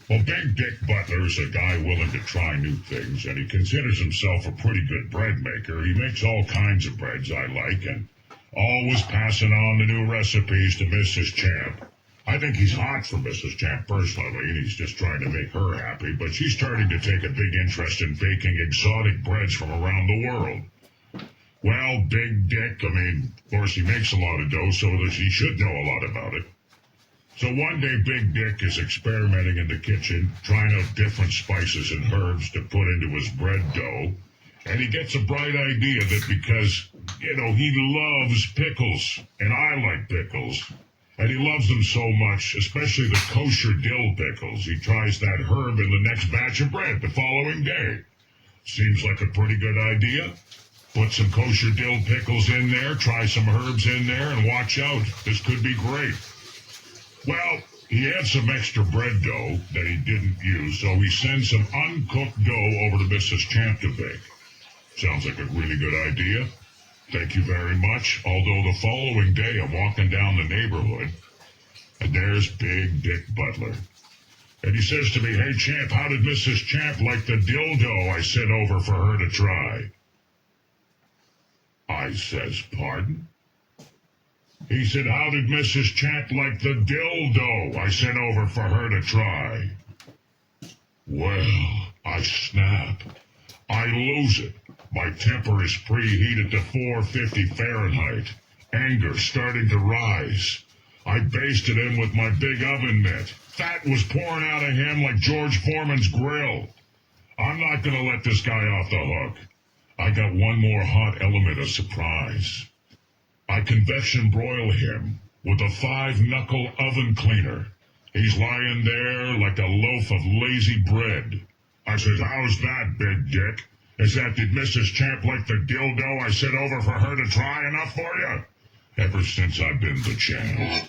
Well, Big Dick Butler's a guy willing to try new things, and he considers himself a pretty good bread maker. He makes all kinds of breads I like, and always passing on the new recipes to Mrs. Champ. I think he's hot for Mrs. Champ personally, and he's just trying to make her happy, but she's starting to take a big interest in baking exotic breads from around the world. Well, Big Dick, of course he makes a lot of dough, so that he should know a lot about it. So one day Big Dick is experimenting in the kitchen, trying out different spices and herbs to put into his bread dough. And he gets a bright idea that because, he loves pickles, and I like pickles, and he loves them so much, especially the kosher dill pickles, he tries that herb in the next batch of bread the following day. Seems like a pretty good idea. Put some kosher dill pickles in there, try some herbs in there, and watch out. This could be great. Well, he had some extra bread dough that he didn't use, so he sends some uncooked dough over to Mrs. Champ to bake. Sounds like a really good idea. Thank you very much. Although the following day I'm walking down the neighborhood, and there's Big Dick Butler. And he says to me, "Hey, Champ, how did Mrs. Champ like the dill dough I sent over for her to try?" I says, "Pardon?" He said, "How did Mrs. Champ like the dill dough I sent over for her to try?" Well, I snap. I lose it. My temper is preheated to 450 Fahrenheit. Anger starting to rise. I basted him with my big oven mitt. Fat was pouring out of him like George Foreman's grill. I'm not going to let this guy off the hook. I got one more hot element of surprise. I convection broil him with a 5-knuckle oven cleaner. He's lying there like a loaf of lazy bread. I says, "How's that, Big Dick? Did Mrs. Champ like the dill dough I sent over for her to try enough for you?" Ever since I've been the champ.